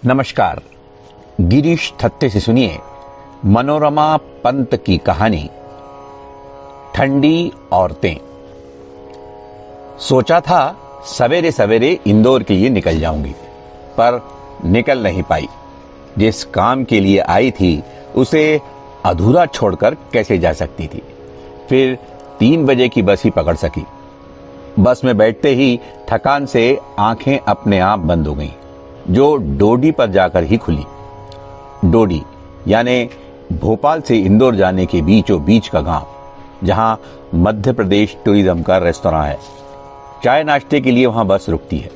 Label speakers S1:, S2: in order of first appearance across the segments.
S1: नमस्कार। गिरीश थत्ते से सुनिए मनोरमा पंत की कहानी ठंडी औरतें। सोचा था सवेरे सवेरे इंदौर के लिए निकल जाऊंगी, पर निकल नहीं पाई। जिस काम के लिए आई थी उसे अधूरा छोड़कर कैसे जा सकती थी। फिर 3 बजे की बस ही पकड़ सकी। बस में बैठते ही थकान से आंखें अपने आप बंद हो गईं, जो डोडी पर जाकर ही खुली। डोडी यानी भोपाल से इंदौर जाने के बीचों बीच का गांव, जहां मध्य प्रदेश टूरिज्म का रेस्तोरां है। चाय नाश्ते के लिए वहां बस रुकती है।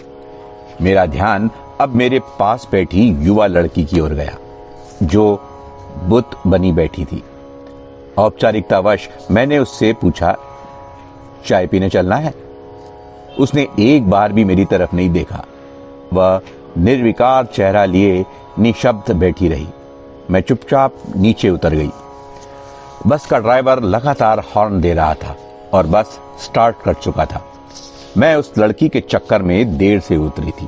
S1: मेरा ध्यान अब मेरे पास बैठी युवा लड़की की ओर गया, जो बुत बनी बैठी थी। औपचारिकतावश मैंने उससे पूछा, चाय पीने चलना है? उसने एक बार भी मेरी तरफ नहीं देखा। वह निर्विकार चेहरा लिए निशब्द बैठी रही। मैं चुपचाप नीचे उतर गई। बस का ड्राइवर लगातार हॉर्न दे रहा था और बस स्टार्ट कर चुका था। मैं उस लड़की के चक्कर में देर से उतरी थी,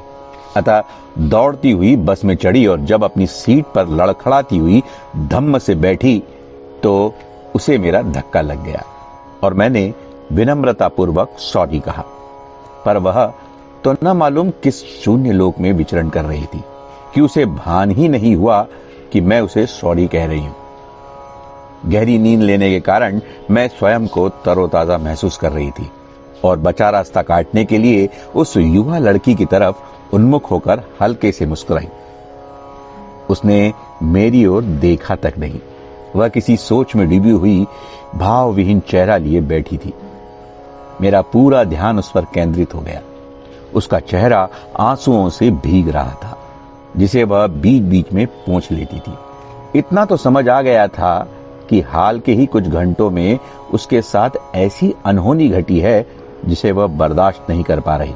S1: अतः दौड़ती हुई बस में चढ़ी और जब अपनी सीट पर लड़खड़ाती हुई धम्म से बैठी तो उसे मेरा धक्का लग गया और मैंने विनम्रतापूर्वक सॉरी कहा। पर वह तो न मालूम किस शून्य लोक में विचरण कर रही थी कि उसे भान ही नहीं हुआ कि मैं उसे सॉरी कह रही हूं। गहरी नींद लेने के कारण मैं स्वयं को तरोताजा महसूस कर रही थी और बचा रास्ता काटने के लिए उस युवा लड़की की तरफ उन्मुख होकर हल्के से मुस्कुराई। उसने मेरी ओर देखा तक नहीं। वह किसी सोच में डूबी हुई भावविहीन चेहरा लिए बैठी थी। मेरा पूरा ध्यान उस पर केंद्रित हो गया। उसका चेहरा आंसुओं से भीग रहा था, जिसे वह बीच बीच में पोंछ लेती थी। इतना तो समझ आ गया था कि हाल के ही कुछ घंटों में उसके साथ ऐसी अनहोनी घटी है जिसे वह बर्दाश्त नहीं कर पा रही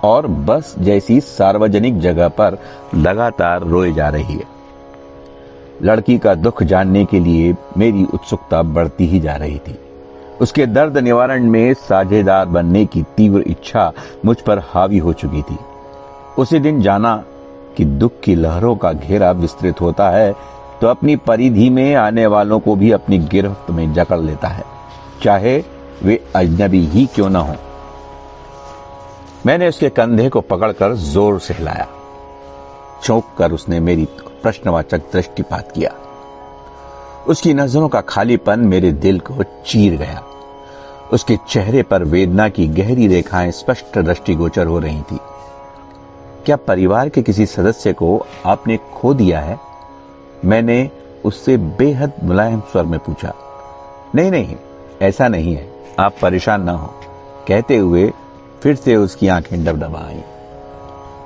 S1: और बस जैसी सार्वजनिक जगह पर लगातार रोए जा रही है। लड़की का दुख जानने के लिए मेरी उत्सुकता बढ़ती ही जा रही थी। उसके दर्द निवारण में साझेदार बनने की तीव्र इच्छा मुझ पर हावी हो चुकी थी। उसी दिन जाना कि दुख की लहरों का घेरा विस्तृत होता है तो अपनी परिधि में आने वालों को भी अपनी गिरफ्त में जकड़ लेता है, चाहे वे अजनबी ही क्यों न हो। मैंने उसके कंधे को पकड़कर जोर से हिलाया। चौंक कर उसने मेरी प्रश्नवाचक दृष्टिपात किया। उसकी नजरों का खालीपन मेरे दिल को चीर गया। उसके चेहरे पर वेदना की गहरी रेखाएं स्पष्ट दृष्टिगोचर हो रही थी। क्या परिवार के किसी सदस्य को आपने खो दिया है? मैंने उससे बेहद मुलायम स्वर में पूछा। नहीं नहीं, ऐसा नहीं है, आप परेशान ना हो, कहते हुए फिर से उसकी आंखें डबडबा आईं।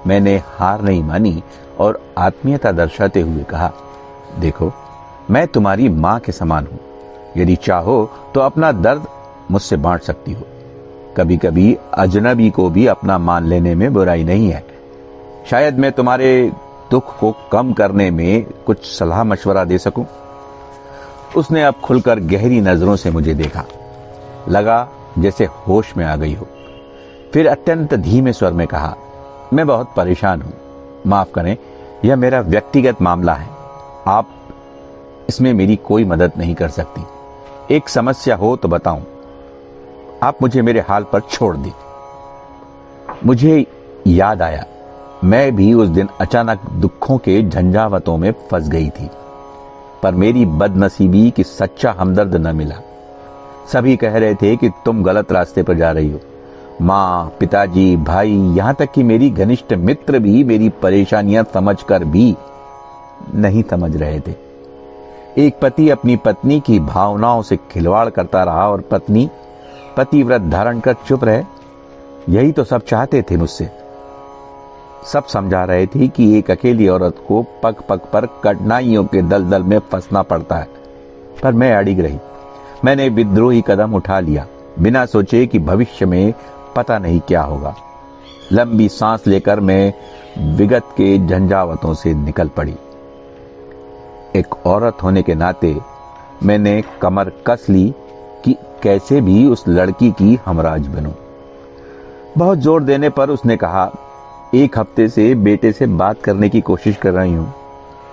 S1: मैंने हार नहीं मानी और आत्मीयता दर्शाते हुए कहा, देखो, मैं तुम्हारी मां के समान हूं। यदि चाहो तो अपना दर्द मुझसे बांट सकती हो। कभी कभी अजनबी को भी अपना मान लेने में बुराई नहीं है। शायद मैं तुम्हारे दुख को कम करने में कुछ सलाह मशवरा दे सकूं। उसने अब खुलकर गहरी नजरों से मुझे देखा। लगा जैसे होश में आ गई हो। फिर अत्यंत धीमे स्वर में कहा, मैं बहुत परेशान हूं, माफ करें, यह मेरा व्यक्तिगत मामला है। आप इसमें मेरी कोई मदद नहीं कर सकती। एक समस्या हो तो बताऊं, आप मुझे मेरे हाल पर छोड़ दें। मुझे याद आया, मैं भी उस दिन अचानक दुखों के झंझावतों में फंस गई थी, पर मेरी बदनसीबी कि सच्चा हमदर्द न मिला। सभी कह रहे थे कि तुम गलत रास्ते पर जा रही हो। मां, पिताजी, भाई, यहां तक कि मेरी घनिष्ठ मित्र भी मेरी परेशानियां समझकर भी नहीं समझ रहे थे। एक पति अपनी पत्नी की भावनाओं से खिलवाड़ करता रहा और पत्नी पतिव्रत धारण कर चुप रहे। यही तो सब चाहते थे मुझसे। सब समझा रहे थे कि एक अकेली औरत को पग पग पर कठिनाइयों के दलदल में फंसना पड़ता है, पर मैं अड़िग रही। मैंने विद्रोही कदम उठा लिया, बिना सोचे कि भविष्य में पता नहीं क्या होगा। लंबी सांस लेकर मैं विगत के झंझावतों से निकल पड़ी। एक औरत होने के नाते मैंने कमर कस ली कि कैसे भी उस लड़की की हमराज बनूं। बहुत जोर देने पर उसने कहा, 1 हफ्ते से बेटे से बात करने की कोशिश कर रही हूं,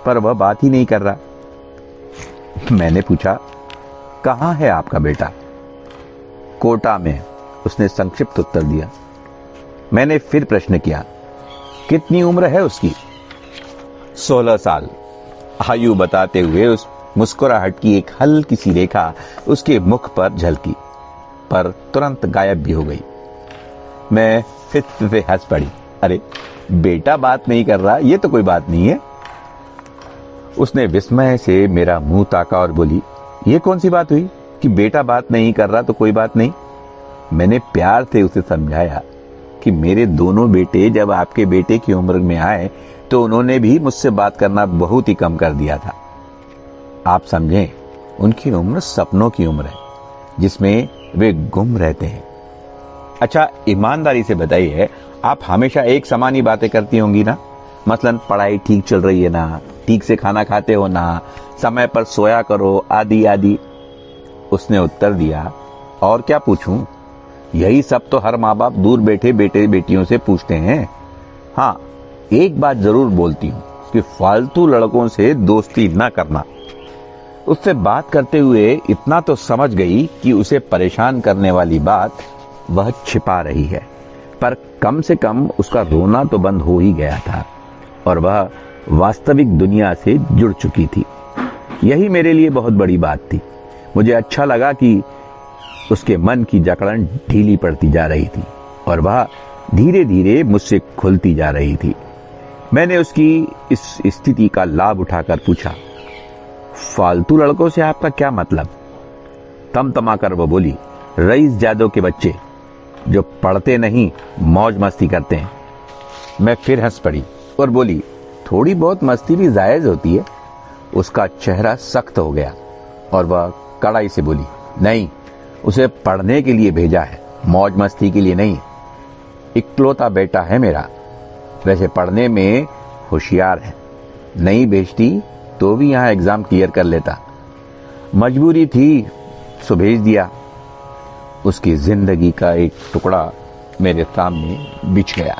S1: पर वह बात ही नहीं कर रहा। मैंने पूछा, कहां है आपका बेटा? कोटा में, उसने संक्षिप्त उत्तर दिया। मैंने फिर प्रश्न किया, कितनी उम्र है उसकी? 16 साल। आयु बताते हुए उस मुस्कुराहट की एक हल्की सी रेखा उसके मुख पर झलकी, पर तुरंत गायब भी हो गई। मैं फिर से हंस पड़ी। अरे बेटा बात नहीं कर रहा, ये तो कोई बात नहीं है। उसने विस्मय से मेरा मुंह ताका और बोली, ये कौन सी बात हुई कि बेटा बात नहीं कर रहा तो कोई बात नहीं? मैंने प्यार से उसे समझाया कि मेरे दोनों बेटे जब आपके बेटे की उम्र में आए तो उन्होंने भी मुझसे बात करना बहुत ही कम कर दिया था। आप समझें, उनकी उम्र सपनों की उम्र है, जिसमें वे गुम रहते हैं। अच्छा, ईमानदारी से बताइए, आप हमेशा एक समान ही बातें करती होंगी ना? मसलन पढ़ाई ठीक चल रही है ना, ठीक से खाना खाते हो ना, समय पर सोया करो, आदि आदि। उसने उत्तर दिया, और क्या पूछूं? यही सब तो हर माँ बाप दूर बैठे बेटे बेटियों से पूछते हैं। हाँ, एक बात जरूर बोलती हूं कि फालतू लड़कों से दोस्ती न करना। उससे बात करते हुए इतना तो समझ गई कि उसे परेशान करने वाली बात वह छिपा रही है, पर कम से कम उसका रोना तो बंद हो ही गया था और वह वास्तविक दुनिया से जुड़ चुकी थी। यही मेरे लिए बहुत बड़ी बात थी। मुझे अच्छा लगा कि उसके मन की जकड़न ढीली पड़ती जा रही थी और वह धीरे धीरे मुझसे खुलती जा रही थी। मैंने उसकी इस स्थिति का लाभ उठाकर पूछा, फालतू लड़कों से आपका क्या मतलब? तमतमाकर वो बोली, रईस जादव के बच्चे जो पढ़ते नहीं, मौज मस्ती करते हैं। मैं फिर हंस पड़ी और बोली, थोड़ी बहुत मस्ती भी जायज होती है। उसका चेहरा सख्त हो गया और वह कड़ाई से बोली, नहीं, उसे पढ़ने के लिए भेजा है, मौज मस्ती के लिए नहीं। इकलौता बेटा है मेरा, वैसे पढ़ने में होशियार है। नहीं भेजती तो भी यहां एग्जाम क्लियर कर लेता। मजबूरी थी सो भेज दिया। उसकी जिंदगी का एक टुकड़ा मेरे सामने बिछ गया।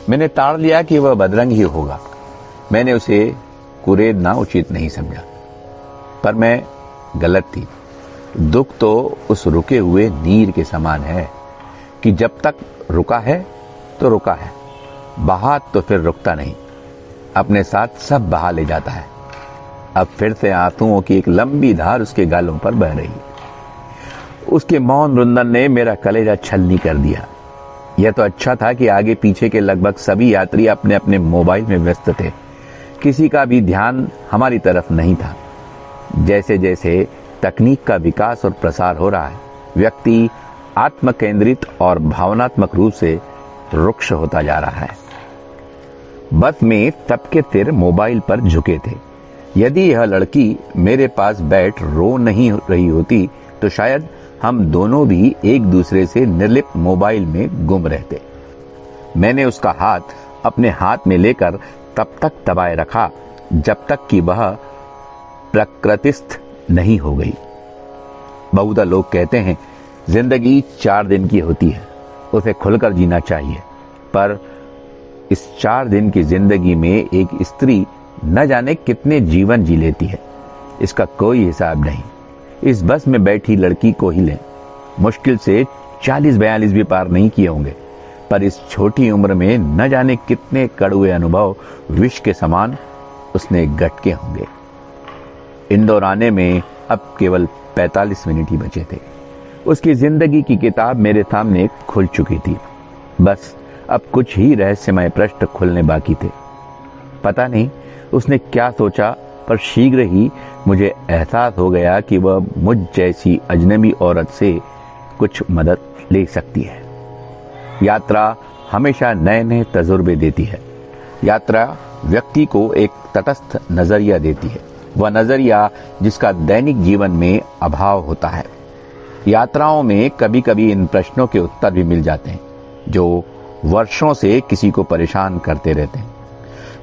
S1: मैंने ताड़ लिया कि वह बदरंग ही होगा। मैंने उसे कुरेदना उचित नहीं समझा, पर मैं गलत थी। दुख तो उस रुके हुए नीर के समान है कि जब तक रुका है तो रुका है, बहा तो फिर रुकता नहीं, अपने साथ सब बहा ले जाता है। अब फिर से आंसुओं की एक लंबी धार उसके गालों पर बह रही। उसके मौन रुंदन ने मेरा कलेजा छलनी कर दिया। यह तो अच्छा था कि आगे पीछे के लगभग सभी यात्री अपने अपने मोबाइल में व्यस्त थे। किसी का भी ध्यान हमारी तरफ नहीं था। जैसे जैसे तकनीक का विकास और प्रसार हो रहा है, व्यक्ति आत्म केंद्रित और भावनात्मक रूप से रुक्ष होता जा रहा है। बस में सबके सिर मोबाइल पर झुके थे। यदि यह लड़की मेरे पास बैठ रो नहीं रही होती तो शायद हम दोनों भी एक दूसरे से निर्लिप्त मोबाइल में गुम रहते। मैंने उसका हाथ अपने हाथ में लेकर तब तक दबाए रखा जब तक कि वह प्रकृतिस्थ नहीं हो गई। बहुधा लोग कहते हैं जिंदगी 4 दिन की होती है, उसे खुलकर जीना चाहिए, पर इस 4 दिन की जिंदगी में एक स्त्री न जाने कितने जीवन जी लेती है, इसका कोई हिसाब नहीं। इस बस में बैठी लड़की को ही लें, मुश्किल से 40-42 भी पार नहीं किए होंगे, पर इस छोटी उम्र में न जाने कितने कड़वे अनुभव विष के समान उसने गटके होंगे। इंदौर आने में अब केवल 45 मिनट ही बचे थे। उसकी जिंदगी की किताब मेरे सामने खुल चुकी थी। बस अब कुछ ही रहस्यमय पृष्ठ खुलने बाकी थे। पता नहीं उसने क्या सोचा, पर शीघ्र ही मुझे एहसास हो गया कि वह मुझ जैसी अजनबी औरत से कुछ मदद ले सकती है। यात्रा हमेशा नए नए तजुर्बे देती है। यात्रा व्यक्ति को एक तटस्थ नजरिया देती है, वह नजरिया जिसका दैनिक जीवन में अभाव होता है। यात्राओं में कभी कभी इन प्रश्नों के उत्तर भी मिल जाते हैं जो वर्षों से किसी को परेशान करते रहते हैं।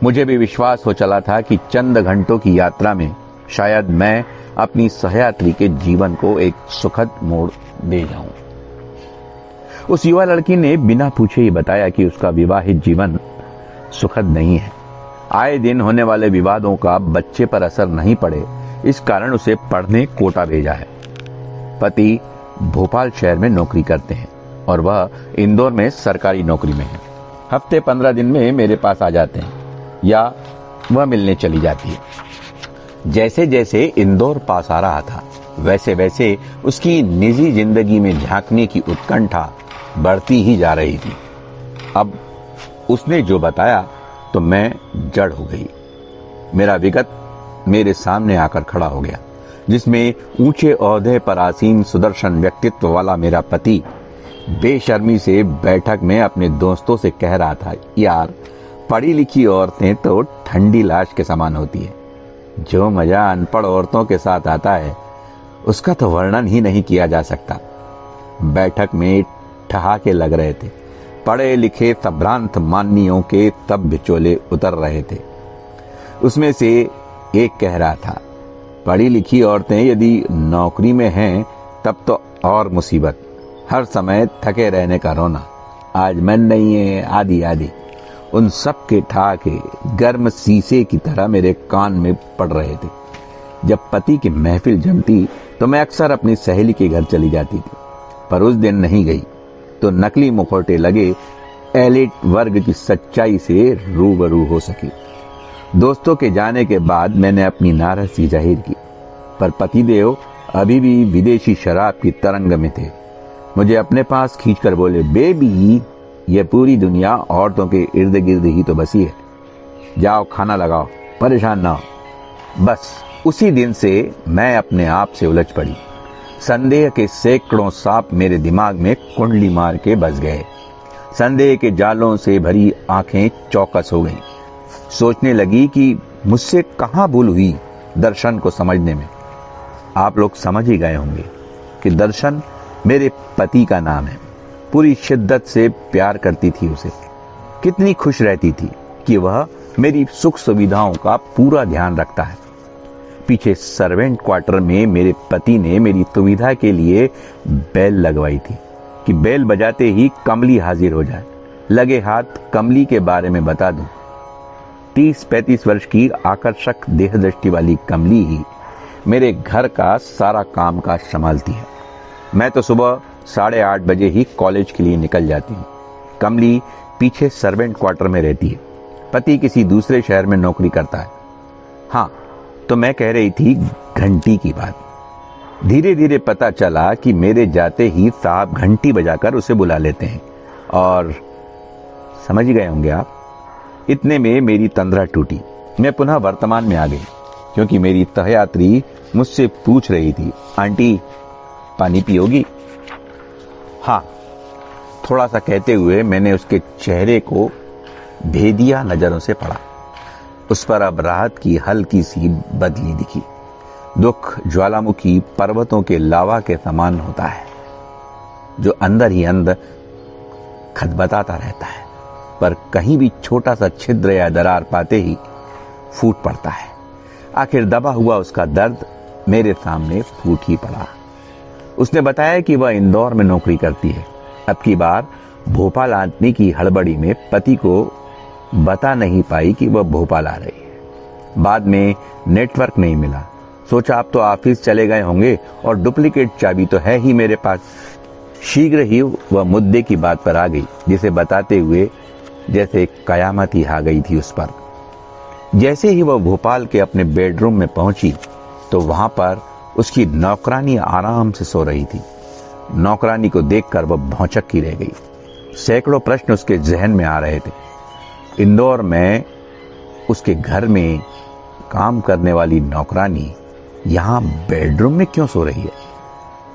S1: मुझे भी विश्वास हो चला था कि चंद घंटों की यात्रा में शायद मैं अपनी सहयात्री के जीवन को एक सुखद मोड़ दे जाऊं। उस युवा लड़की ने बिना पूछे ही बताया कि उसका विवाहित जीवन सुखद नहीं है। आए दिन होने वाले विवादों का बच्चे पर असर नहीं पड़े, इस कारण उसे पढ़ने कोटा भेजा है। पति भोपाल शहर में नौकरी करते हैं और वह इंदौर में सरकारी नौकरी में है। हफ्ते 15 दिन में मेरे पास आ जाते हैं या वह मिलने चली जाती है। जैसे जैसे इंदौर पास आ रहा था, वैसे वैसे उसकी निजी जिंदगी में झांकने की उत्कंठा बढ़ती ही जा रही थी। अब उसने जो बताया तो मैं जड़ हो गई। मेरा विगत मेरे सामने आकर खड़ा हो गया, जिसमें ऊंचे ओहदे पर आसीन सुदर्शन व्यक्तित्व वाला मेरा पति बेशर्मी से बैठक में अपने दोस्तों से कह रहा था, यार पढ़ी लिखी औरतें तो ठंडी लाश के समान होती है। जो मजा अनपढ़ औरतों के साथ आता है उसका तो वर्णन ही नहीं किया जा सकता। बैठक में ठहाके लग रहे थे। पढ़े लिखे संभ्रांत माननीयों के तब बिचौले उतर रहे थे। उसमें से एक कह रहा था, पढ़ी लिखी औरतें यदि नौकरी में हैं तब तो और मुसीबत, हर समय थके रहने का रोना, आज मन नहीं है, आदि आदि। उन सब के ठहाके गर्म शीशे की तरह मेरे कान में पड़ रहे थे। जब पति की महफिल जमती तो मैं अक्सर अपनी सहेली के घर चली जाती थी, पर उस दिन नहीं गई तो नकली मुखौटे लगे एलिट वर्ग की सच्चाई से रूबरू हो सकी। दोस्तों के जाने के बाद मैंने अपनी नाराजगी जाहिर की, पर पतिदेव अभी भी विदेशी शराब की तरंग में थे। मुझे अपने पास खींचकर बोले, बेबी ये पूरी दुनिया औरतों के इर्द गिर्द ही तो बसी है, जाओ खाना लगाओ, परेशान ना हो। बस उसी दिन से मैं अपने आप से उलझ पड़ी। संदेह के सैकड़ों सांप मेरे दिमाग में कुंडली मार के बस गए। संदेह के जालों से भरी आंखें चौकस हो गईं। सोचने लगी कि मुझसे कहां भूल हुई दर्शन को समझने में। आप लोग समझ ही गए होंगे कि दर्शन मेरे पति का नाम है। पूरी शिद्दत से प्यार करती थी उसे। कितनी खुश रहती थी कि वह मेरी सुख सुविधाओं का पूरा ध्यान रखता है। पीछे सर्वेंट क्वार्टर में मेरे पति ने मेरी सुविधा के लिए बेल लगवाई थी कि बेल बजाते ही कमली हाजिर हो जाए। लगे हाथ कमली के बारे में बता दूं, 30-35 वर्ष की आकर्षक देहदृष्टि वाली कमली ही मेरे घर का सारा काम काज संभालती है। मैं तो सुबह 8:30 बजे ही कॉलेज के लिए निकल जाती हूँ। कमली पीछे सर्वेंट क्वार्टर में रहती है। पति किसी दूसरे शहर में नौकरी करता है। हाँ, तो मैं कह रही थी घंटी की बात। धीरे धीरे पता चला कि मेरे जाते ही साहब घंटी बजाकर उसे बुला लेते हैं और समझ गए होंगे आप। इतने में मेरी तंद्रा टूटी। मैं पुनः वर्तमान में आ गई, क्योंकि मेरी सहयात्री मुझसे पूछ रही थी, आंटी पानी पियोगी? हाँ, थोड़ा सा कहते हुए मैंने उसके चेहरे को भेदिया नजरों से पढ़ा। उस पर अब राहत की हल्की सी बदली दिखी। दुख ज्वालामुखी पर्वतों के लावा के समान होता है, जो अंदर ही अंदर खदबदाता रहता है, पर कहीं भी छोटा सा छिद्र या दरार पाते ही फूट पड़ता है। आखिर दबा हुआ उसका दर्द मेरे सामने फूट ही पड़ा। उसने बताया कि वह इंदौर में नौकरी करती है। अब की बार भोपाल आने की हड़बड़ी में पति को बता नहीं पाई कि वह भोपाल आ रही है। बाद में नेटवर्क नहीं मिला। सोचा आप तो ऑफिस चले गए होंगे और डुप्लीकेट चाबी तो है ही मेरे पास। शीघ्र ही वह मुद्दे की बात पर आ गई, जिसे बताते हुए जैसे कयामत ही आ गई थी उस पर। जैसे ही वह भोपाल के अपने बेडरूम में पहुंची तो वहां पर उसकी नौकरानी आराम से सो रही थी। नौकरानी को देखकर वह भौंचक्की रह गई। सैकड़ों प्रश्न उसके जहन में आ रहे थे। इंदौर में उसके घर में काम करने वाली नौकरानी यहां बेडरूम में क्यों सो रही है?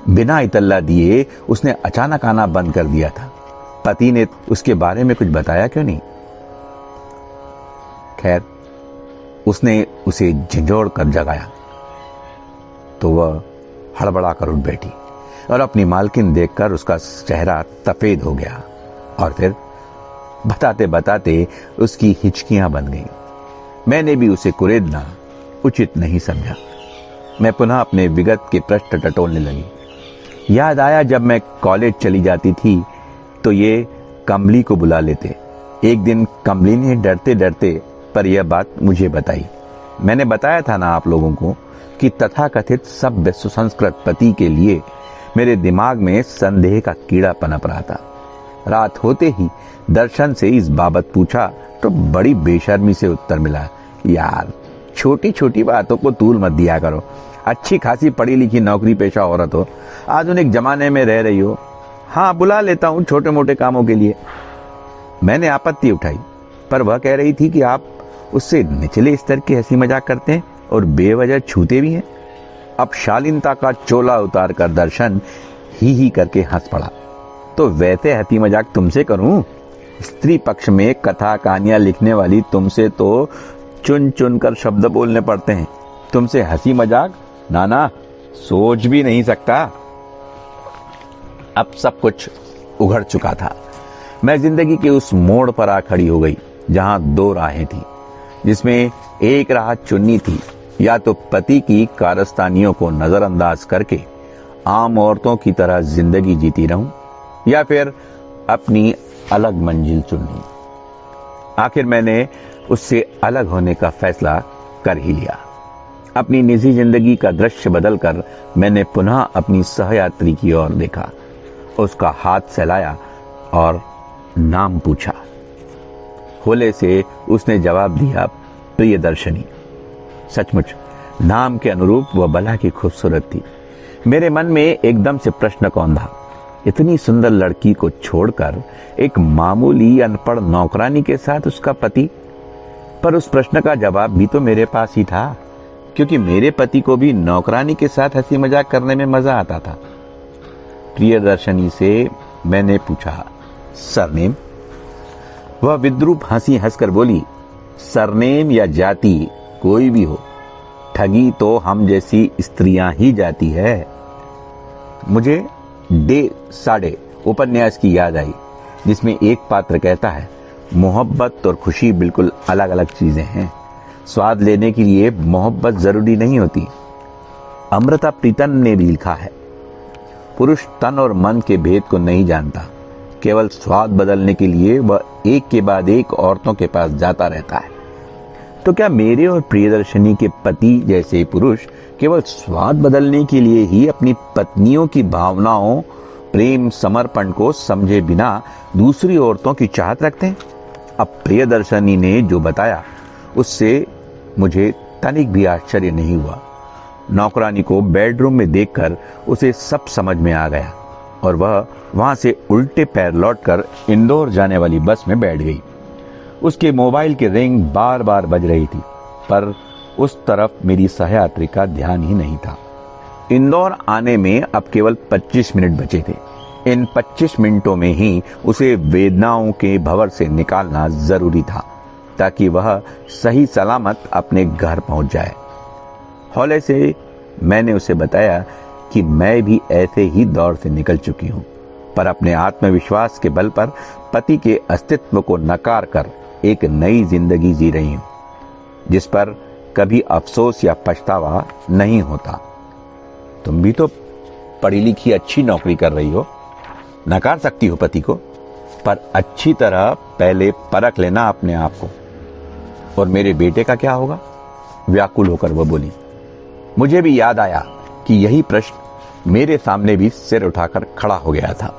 S1: बिना इतला दिए उसने अचानक आना बंद कर दिया था। पति ने उसके बारे में कुछ बताया क्यों नहीं? खैर, उसने उसे झिझोड़ कर जगाया तो वह हड़बड़ा कर उठ बैठी और अपनी मालकिन देखकर उसका चेहरा सफेद हो गया और फिर बताते बताते उसकी हिचकियां बन गईं। मैंने भी उसे कुरेदना उचित नहीं समझा। मैं पुनः अपने विगत के प्रश्न टटोलने लगी। याद आया जब मैं कॉलेज चली जाती थी तो ये कमली को बुला लेते। एक दिन कमली ने डरते डरते पर यह बात मुझे बताई। मैंने बताया था ना आप लोगों को कि तथाकथित सभ्य सुसंस्कृत पति के लिए मेरे दिमाग में संदेह का कीड़ा पनप रहा था। रात होते ही दर्शन से इस बाबत पूछा तो बड़ी बेशर्मी से उत्तर मिला, यार छोटी छोटी बातों को तूल मत दिया करो। अच्छी खासी पढ़ी लिखी नौकरी पेशा औरत हो, आधुनिक जमाने में रह रही हो। हाँ, बुला लेता हूं छोटे मोटे कामों के लिए। मैंने आपत्ति उठाई, पर वह कह रही थी कि आप उससे निचले स्तर की हंसी मजाक करते हैं और बेवजह छूते भी हैं। अब शालीनता का चोला उतार कर दर्शन ही करके हंस पड़ा। तो वैसे हंसी मजाक तुमसे करूं? स्त्री पक्ष में कथा कहानियां लिखने वाली तुमसे तो चुन चुन कर शब्द बोलने पड़ते हैं। तुमसे हंसी मजाक? नाना, सोच भी नहीं सकता। अब सब कुछ उघड़ चुका था। मैं जिंदगी के उस मोड़ पर आ खड़ी हो गई जहां दो राहें थी, जिसमें एक राह चुननी थी, या तो पति की कारस्तानियों को नजरअंदाज करके आम औरतों की तरह जिंदगी जीती रहूं, या फिर अपनी अलग मंजिल चुननी। आखिर मैंने उससे अलग होने का फैसला कर ही लिया। अपनी निजी जिंदगी का दृश्य बदलकर मैंने पुनः अपनी सहयात्री की ओर देखा। उसका हाथ सहलाया और नाम पूछा। होले से उसने जवाब दिया, प्रियदर्शनी। सचमुच नाम के अनुरूप वह भला की खूबसूरत थी। मेरे मन में एकदम से प्रश्न कौंधा, इतनी सुंदर लड़की को छोड़कर एक मामूली अनपढ़ नौकरानी के साथ उसका पति? पर उस प्रश्न का जवाब भी तो मेरे पास ही था, क्योंकि मेरे पति को भी नौकरानी के साथ हंसी मजाक करने में मजा आता था। प्रियदर्शनी से मैंने पूछा, सरनेम? वह विद्रूप हंसी हंसकर बोली, सरनेम या जाति कोई भी हो, ठगी तो हम जैसी स्त्रियां ही जाती है। मुझे डे साढ़े उपन्यास की याद आई, जिसमें एक पात्र कहता है, मोहब्बत और खुशी बिल्कुल अलग अलग चीजें हैं। स्वाद लेने के लिए मोहब्बत जरूरी नहीं होती। अमृता प्रीतम ने भी लिखा है, पुरुष तन और मन के भेद को नहीं जानता, केवल स्वाद बदलने के लिए वह एक के बाद एक औरतों के पास जाता रहता है। तो क्या मेरे और प्रियदर्शनी के पति जैसे पुरुष केवल स्वाद बदलने के लिए ही अपनी पत्नियों की भावनाओं, प्रेम, समर्पण को समझे बिना दूसरी औरतों की चाहत रखते हैं? अब प्रियदर्शनी ने जो बताया उससे मुझे तनिक भी आश्चर्य नहीं हुआ। नौकरानी को बेडरूम में देखकर उसे सब समझ में आ गया और वह वहां से उल्टे पैर लौटकर इंदौर जाने वाली बस में बैठ गई। उसके मोबाइल की रिंग बार बार बज रही थी, पर उस तरफ मेरी सहयात्री का ध्यान ही नहीं था। इंदौर आने में अब केवल 25 मिनट बचे थे। इन 25 मिनटों में ही उसे वेदनाओं के भंवर से निकालना जरूरी था, ताकि वह सही सलामत अपने घर पहुंच जाए। हौले से मैंने उसे बताया कि मैं भी ऐसे ही दौर से निकल चुकी हूं, पर अपने आत्मविश्वास के बल पर पति के अस्तित्व को नकार कर एक नई जिंदगी जी रही हूं, जिस पर कभी अफसोस या पछतावा नहीं होता। तुम भी तो पढ़ी लिखी अच्छी नौकरी कर रही हो, नकार सकती हो पति को, पर अच्छी तरह पहले परख लेना अपने आप को। और मेरे बेटे का क्या होगा? व्याकुल होकर वह बोली। मुझे भी याद आया कि यही प्रश्न मेरे सामने भी सिर उठाकर खड़ा हो गया था,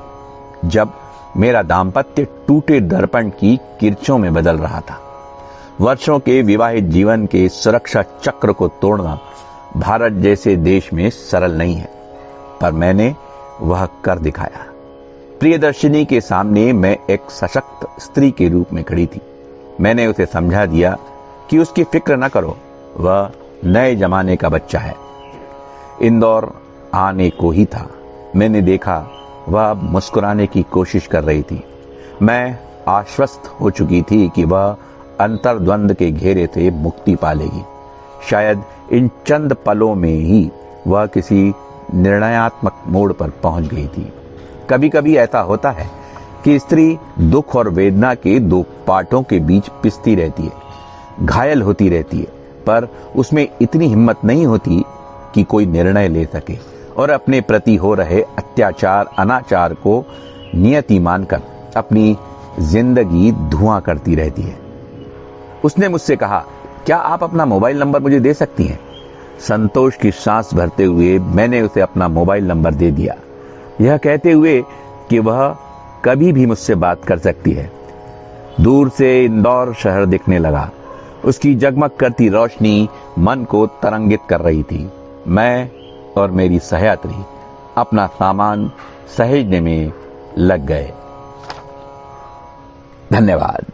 S1: जब मेरा दाम्पत्य टूटे दर्पण की किरचों में बदल रहा था। वर्षों के विवाहित जीवन के सुरक्षा चक्र को तोड़ना भारत जैसे देश में सरल नहीं है, पर मैंने वह कर दिखाया। प्रियदर्शनी के सामने मैं एक सशक्त स्त्री के रूप में खड़ी थी। मैंने उसे समझा दिया कि उसकी फिक्र न करो, वह नए जमाने का बच्चा है। इंदौर आने को ही था, मैंने देखा वह मुस्कुराने की कोशिश कर रही थी। मैं आश्वस्त हो चुकी थी कि वह अंतर्द्वंद के घेरे से मुक्ति पा लेगी। शायद इन चंद पलों में ही वह किसी निर्णयात्मक मोड़ पर पहुंच गई थी। कभी कभी ऐसा होता है कि स्त्री दुख और वेदना के दो पाटों के बीच पिसती रहती है, घायल होती रहती है, पर उसमें इतनी हिम्मत नहीं होती कि कोई निर्णय ले सके और अपने प्रति हो रहे अत्याचार, अनाचार को नियति मानकर अपनी जिंदगी धुआं करती रहती है। उसने मुझसे कहा, क्या आप अपना मोबाइल नंबर मुझे दे सकती हैं? संतोष की सांस भरते हुए मैंने उसे अपना मोबाइल नंबर दे दिया, यह कहते हुए कि वह कभी भी मुझसे बात कर सकती है। दूर से इंदौर शहर दिखने लगा। उसकी जगमग करती रोशनी मन को तरंगित कर रही थी। मैं और मेरी सहयात्री अपना सामान सहेजने में लग गए। धन्यवाद।